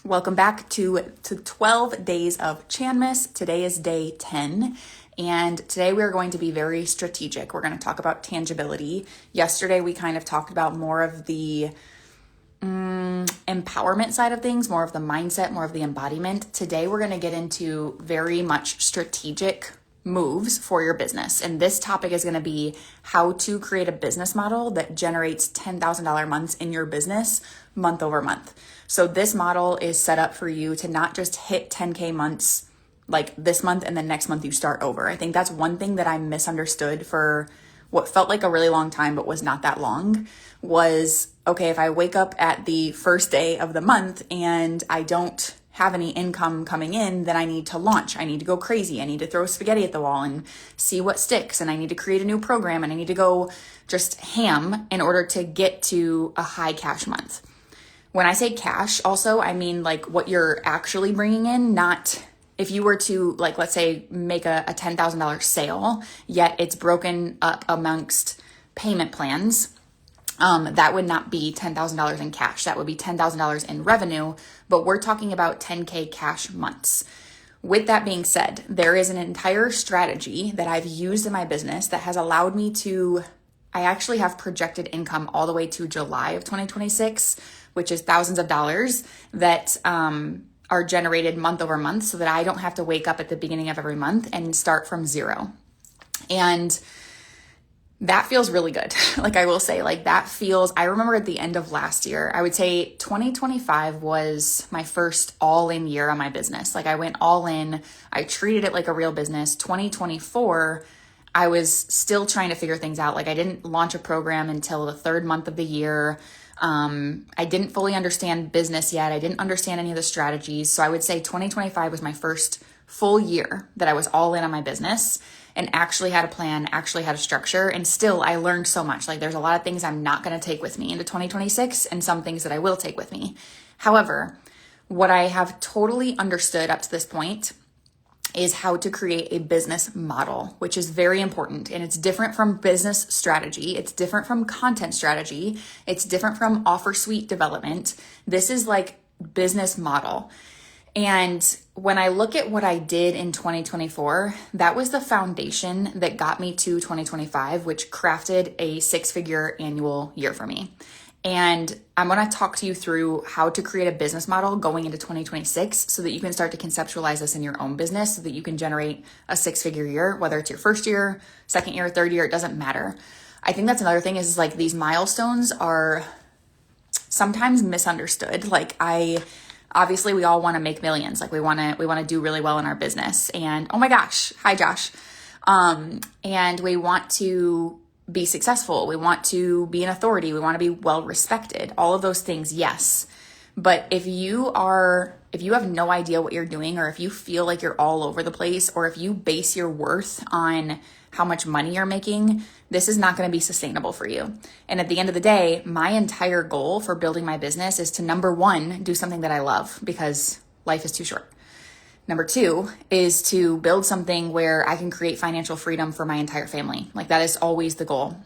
Welcome back to 12 Days of Chanmas. Today is day 10, and today we're going to be very strategic. We're going to talk about tangibility. Yesterday we kind of talked about more of the empowerment side of things, more of the mindset, more of the embodiment. Today we're going to get into very much strategic moves for your business. And this topic is going to be how to create a business model that generates $10,000 months in your business month over month. So this model is set up for you to not just hit 10K months like this month and then next month you start over. I think that's one thing that I misunderstood for what felt like a really long time but was not that long was, okay, if I wake up at the first day of the month and I don't have any income coming in, then I need to launch. I need to go crazy. I need to throw spaghetti at the wall and see what sticks. And I need to create a new program and I need to go just ham in order to get to a high cash month. When I say cash, also, I mean like what you're actually bringing in, not if you were to, like, let's say make a $10,000 sale, yet it's broken up amongst payment plans. That would not be $10,000 in cash. That would be $10,000 in revenue, but we're talking about 10K cash months. With that being said, there is an entire strategy that I've used in my business that has allowed me to, I actually have projected income all the way to July of 2026, which is thousands of dollars that are generated month over month so that I don't have to wake up at the beginning of every month and start from zero. And that feels really good. Like I will say, like that feels, I remember at the end of last year, I would say 2025 was my first all-in year on my business. Like I went all in, I treated it like a real business. 2024, I was still trying to figure things out. Like I didn't launch a program until the third month of the year. I didn't fully understand business yet. I didn't understand any of the strategies. So I would say 2025 was my first full year that I was all in on my business and actually had a plan, actually had a structure. And still I learned so much. Like there's a lot of things I'm not going to take with me into 2026 and some things that I will take with me. However, what I have totally understood up to this point is how to create a business model, which is very important. And it's different from business strategy. It's different from content strategy. It's different from offer suite development. This is like business model. And when I look at what I did in 2024, that was the foundation that got me to 2025, which crafted a six-figure annual year for me. And I'm going to talk to you through how to create a business model going into 2026 so that you can start to conceptualize this in your own business so that you can generate a six-figure year, whether it's your first year, second year, third year, it doesn't matter. I think that's another thing is like these milestones are sometimes misunderstood. Like obviously we all want to make millions. Like we want to do really well in our business. And oh my gosh, hi Josh. And we want to be successful. We want to be an authority. We want to be well respected. All of those things, yes. But if you have no idea what you're doing, or if you feel like you're all over the place, or if you base your worth on how much money you're making, this is not going to be sustainable for you. And at the end of the day, my entire goal for building my business is to, number one, do something that I love because life is too short. Number two is to build something where I can create financial freedom for my entire family. Like that is always the goal.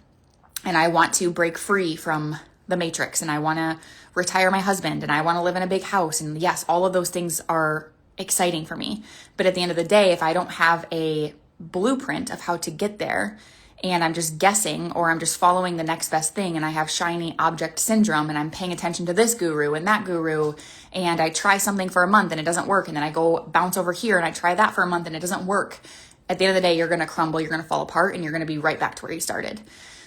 And I want to break free from the matrix, and I want to retire my husband, and I want to live in a big house. And yes, all of those things are exciting for me. But at the end of the day, if I don't have a blueprint of how to get there, and I'm just guessing, or I'm just following the next best thing, and I have shiny object syndrome, and I'm paying attention to this guru and that guru, and I try something for a month and it doesn't work, and then I go bounce over here and I try that for a month and it doesn't work. At the end of the day, you're going to crumble, you're going to fall apart, and you're going to be right back to where you started.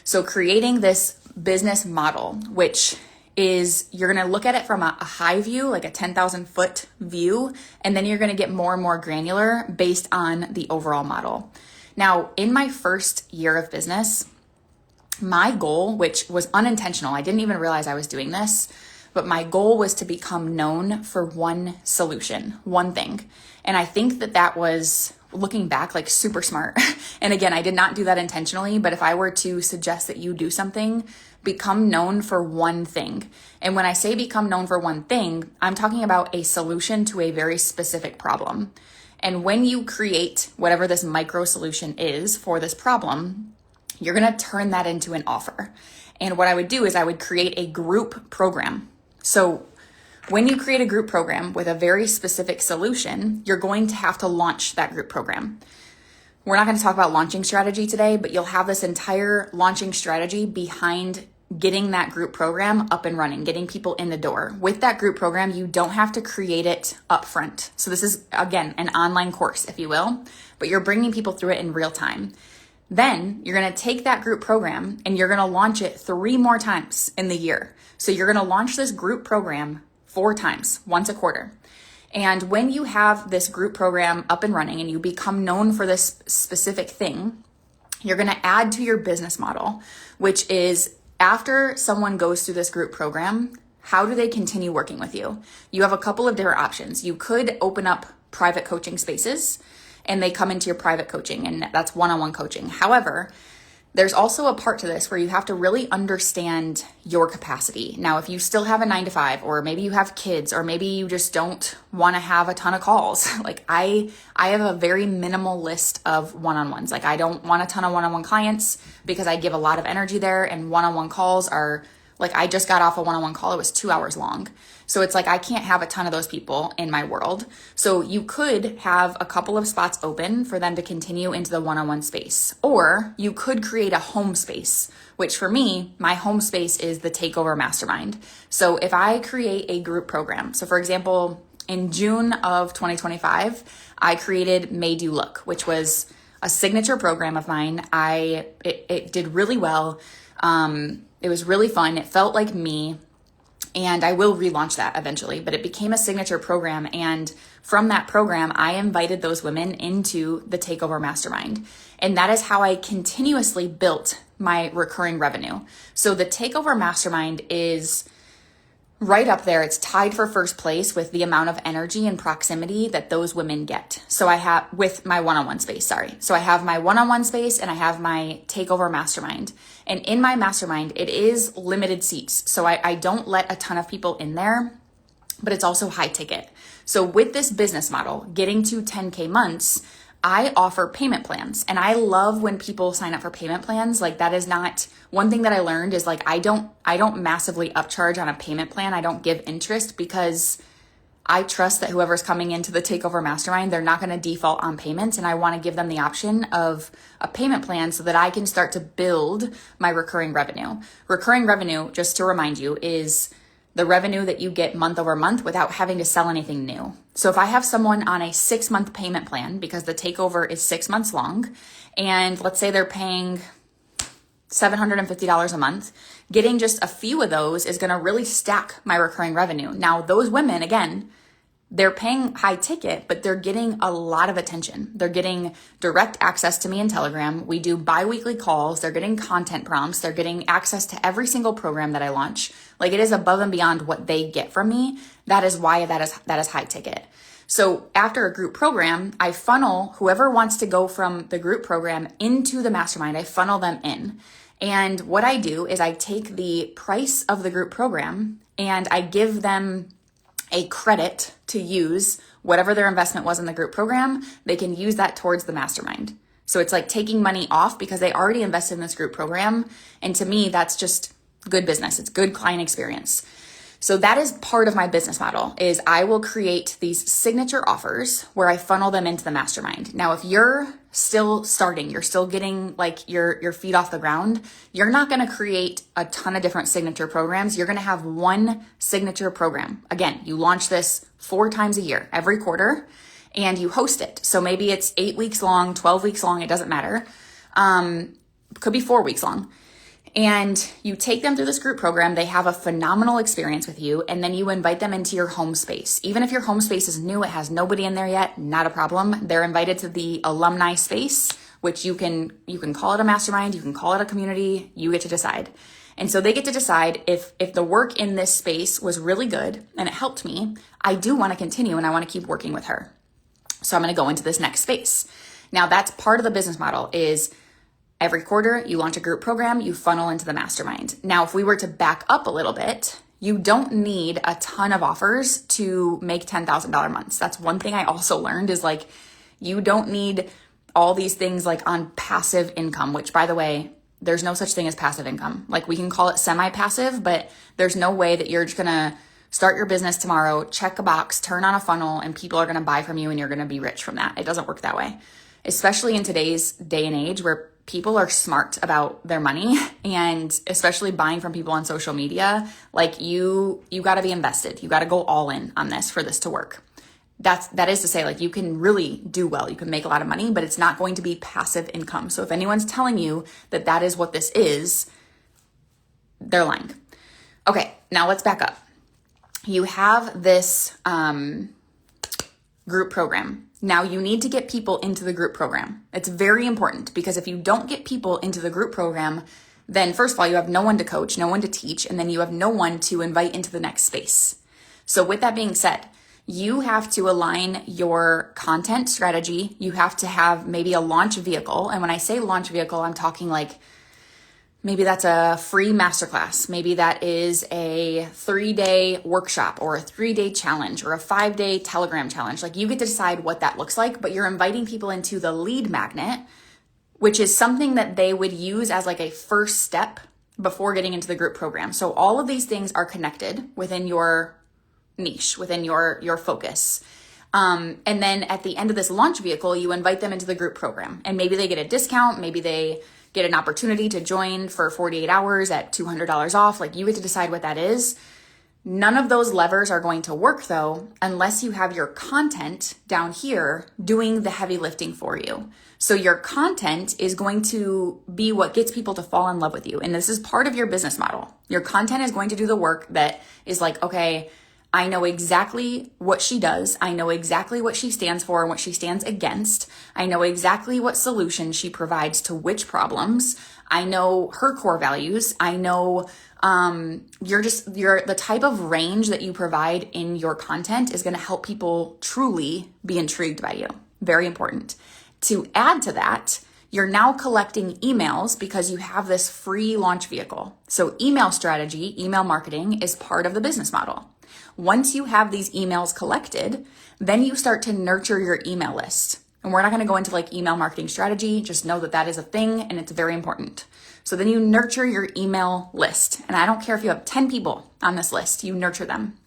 So creating this business model, which is you're going to look at it from a high view, like a 10,000 foot view, and then you're going to get more and more granular based on the overall model. Now, in my first year of business, my goal, which was unintentional, I didn't even realize I was doing this, but my goal was to become known for one solution, one thing. And I think that was, looking back, like super smart. And again, I did not do that intentionally, but if I were to suggest that you do something, become known for one thing. And when I say become known for one thing, I'm talking about a solution to a very specific problem. And when you create whatever this micro solution is for this problem, you're going to turn that into an offer. And what I would do is I would create a group program. So When you create a group program with a very specific solution, you're going to have to launch that group program. We're not going to talk about launching strategy today, but you'll have this entire launching strategy behind getting that group program up and running, getting people in the door. With that group program, you don't have to create it upfront. So this is, again, an online course, if you will, but you're bringing people through it in real time. Then you're going to take that group program and you're going to launch it 3 more times in the year. So you're going to launch this group program 4 times, once a quarter. And when you have this group program up and running and you become known for this specific thing, you're going to add to your business model, which is after someone goes through this group program, how do they continue working with you? You have a couple of different options. You could open up private coaching spaces and they come into your private coaching, and that's one-on-one coaching. However, there's also a part to this where you have to really understand your capacity. Now, if you still have a 9-to-5, or maybe you have kids, or maybe you just don't want to have a ton of calls. Like I have a very minimal list of one-on-ones. Like I don't want a ton of one-on-one clients because I give a lot of energy there, and one-on-one calls are like, I just got off a one-on-one call. It was 2 hours long. So it's like, I can't have a ton of those people in my world. So you could have a couple of spots open for them to continue into the one-on-one space, or you could create a home space, which for me, my home space is the Takeover Mastermind. So if I create a group program, so for example, in June of 2025, I created Made You Look, which was a signature program of mine. It did really well. It was really fun. It felt like me. And I will relaunch that eventually, but it became a signature program. And from that program, I invited those women into the Takeover Mastermind. And that is how I continuously built my recurring revenue. So the Takeover Mastermind is right up there. It's tied for first place with the amount of energy and proximity that those women get. So I have with my one-on-one space, So I have my one-on-one space and I have my Takeover Mastermind. And in my mastermind, it is limited seats. So I don't let a ton of people in there, but it's also high ticket. So with this business model, getting to 10K months, I offer payment plans. And I love when people sign up for payment plans. Like that is not one thing that I learned is like, I don't massively upcharge on a payment plan. I don't give interest because I trust that whoever's coming into the Takeover Mastermind, they're not going to default on payments. And I want to give them the option of a payment plan so that I can start to build my recurring revenue. Recurring revenue, just to remind you, is the revenue that you get month over month without having to sell anything new. So if I have someone on a 6-month payment plan, because the takeover is 6 months long, and let's say they're paying $750 a month, getting just a few of those is going to really stack my recurring revenue. Now, those women, again, they're paying high ticket, but they're getting a lot of attention. They're getting direct access to me in Telegram. We do bi-weekly calls. They're getting content prompts. They're getting access to every single program that I launch. Like it is above and beyond what they get from me. That is why that is high ticket. So after a group program, I funnel whoever wants to go from the group program into the mastermind. I funnel them in. And what I do is I take the price of the group program and I give them a credit to use whatever their investment was in the group program. They can use that towards the mastermind. So it's like taking money off because they already invested in this group program. And to me, that's just good business. It's good client experience. So that is part of my business model is I will create these signature offers where I funnel them into the mastermind. Now, if you're still starting, you're still getting like your feet off the ground, you're not going to create a ton of different signature programs. You're going to have one signature program. Again, you launch this 4 times a year, every quarter, and you host it. So maybe it's 8 weeks long, 12 weeks long. It doesn't matter. Could be 4 weeks long. And you take them through this group program. They have a phenomenal experience with you. And then you invite them into your home space. Even if your home space is new, it has nobody in there yet, not a problem. They're invited to the alumni space, which you can call it a mastermind. You can call it a community. You get to decide. And so they get to decide if the work in this space was really good and it helped me, I do want to continue and I want to keep working with her. So I'm going to go into this next space. Now that's part of the business model is every quarter, you launch a group program, you funnel into the mastermind. Now, if we were to back up a little bit, you don't need a ton of offers to make $10,000 months. That's one thing I also learned is like, you don't need all these things like on passive income, which by the way, there's no such thing as passive income. Like we can call it semi-passive, but there's no way that you're just going to start your business tomorrow, check a box, turn on a funnel, and people are going to buy from you and you're going to be rich from that. It doesn't work that way, especially in today's day and age where people are smart about their money, and especially buying from people on social media. Like you got to be invested. You got to go all in on this for this to work. That is to say, like, you can really do well. You can make a lot of money, but it's not going to be passive income. So if anyone's telling you that that is what this is, they're lying. Okay, now let's back up. You have this group program. Now you need to get people into the group program. It's very important, because if you don't get people into the group program, then first of all, you have no one to coach, no one to teach, and then you have no one to invite into the next space. So with that being said, you have to align your content strategy. You have to have maybe a launch vehicle. And when I say launch vehicle, I'm talking like, maybe that's a free masterclass. Maybe that is a 3-day workshop or a 3-day challenge or a 5-day Telegram challenge. Like, you get to decide what that looks like, but you're inviting people into the lead magnet, which is something that they would use as like a first step before getting into the group program. So all of these things are connected within your niche, within your focus. And then at the end of this launch vehicle, you invite them into the group program, and maybe they get a discount. Maybe they get an opportunity to join for 48 hours at $200 off. Like, you get to decide what that is. None of those levers are going to work though, unless you have your content down here doing the heavy lifting for you. So your content is going to be what gets people to fall in love with you. And this is part of your business model. Your content is going to do the work that is like, okay, I know exactly what she does. I know exactly what she stands for and what she stands against. I know exactly what solutions she provides to which problems. I know her core values. I know you're the type of range that you provide in your content is going to help people truly be intrigued by you. Very important. To add to that, you're now collecting emails because you have this free launch vehicle. So email strategy, email marketing is part of the business model. Once you have these emails collected, then you start to nurture your email list. And we're not going to go into like email marketing strategy. Just know that that is a thing and it's very important. So then you nurture your email list. And I don't care if you have 10 people on this list, you nurture them.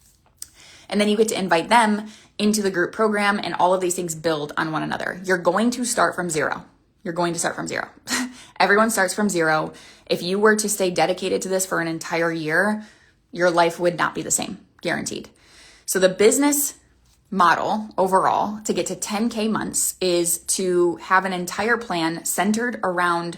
And then you get to invite them into the group program, and all of these things build on one another. You're going to start from zero. You're going to start from zero. Everyone starts from zero. If you were to stay dedicated to this for an entire year, your life would not be the same. Guaranteed. So the business model overall to get to 10K months is to have an entire plan centered around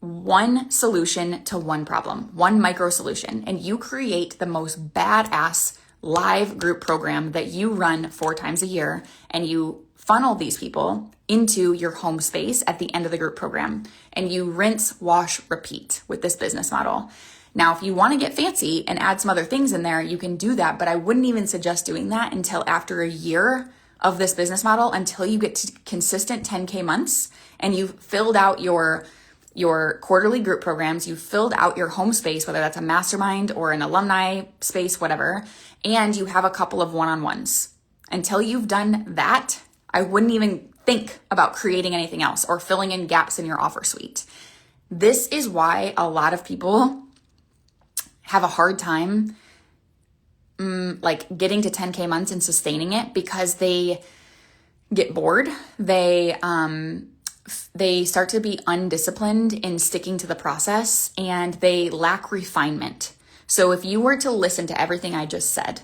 one solution to one problem, one micro solution. And you create the most badass live group program that you run 4 times a year, and you funnel these people into your home space at the end of the group program. And you rinse, wash, repeat with this business model. Now, if you want to get fancy and add some other things in there, you can do that, but I wouldn't even suggest doing that until after a year of this business model, until you get to consistent 10K months and you've filled out your quarterly group programs, you've filled out your home space, whether that's a mastermind or an alumni space, whatever, and you have a couple of one-on-ones. Until you've done that, I wouldn't even think about creating anything else or filling in gaps in your offer suite. This is why a lot of people have a hard time like getting to 10K months and sustaining it, because they get bored. They start to be undisciplined in sticking to the process, and they lack refinement. So if you were to listen to everything I just said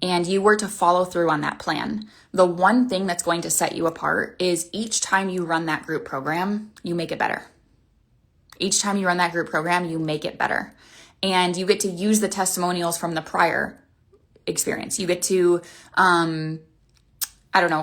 and you were to follow through on that plan, the one thing that's going to set you apart is each time you run that group program, you make it better. Each time you run that group program, you make it better. And you get to use the testimonials from the prior experience. You get to,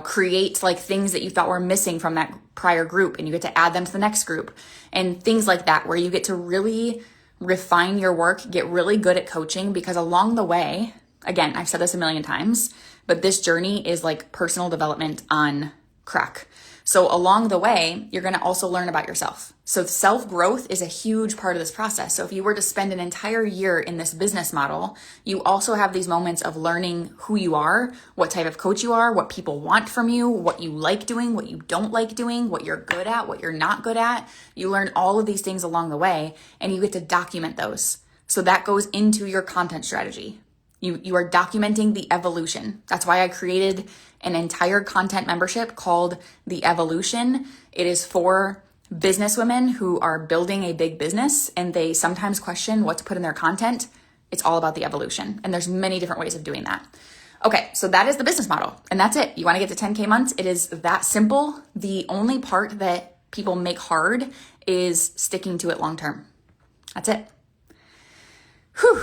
create like things that you thought were missing from that prior group, and you get to add them to the next group and things like that, where you get to really refine your work, get really good at coaching, because along the way, again, I've said this a million times, but this journey is like personal development on crack. So along the way, you're going to also learn about yourself. So self-growth is a huge part of this process. So if you were to spend an entire year in this business model, you also have these moments of learning who you are, what type of coach you are, what people want from you, what you like doing, what you don't like doing, what you're good at, what you're not good at. You learn all of these things along the way, and you get to document those. So that goes into your content strategy. You are documenting the evolution. That's why I created an entire content membership called The Evolution. It is for businesswomen who are building a big business and they sometimes question what to put in their content. It's all about the evolution. And there's many different ways of doing that. Okay, so that is the business model. And that's it. You want to get to 10K months? It is that simple. The only part that people make hard is sticking to it long term. That's it. Whew.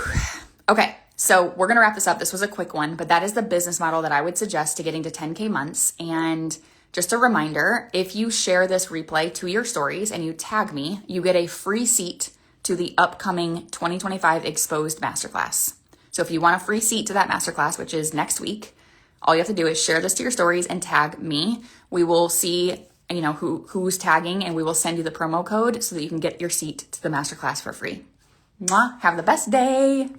Okay, so we're going to wrap this up. This was a quick one, but that is the business model that I would suggest to getting to 10K months. And just a reminder, if you share this replay to your stories and you tag me, you get a free seat to the upcoming 2025 Exposed Masterclass. So if you want a free seat to that masterclass, which is next week, all you have to do is share this to your stories and tag me. We will see, who's tagging, and we will send you the promo code so that you can get your seat to the masterclass for free. Mwah. Have the best day.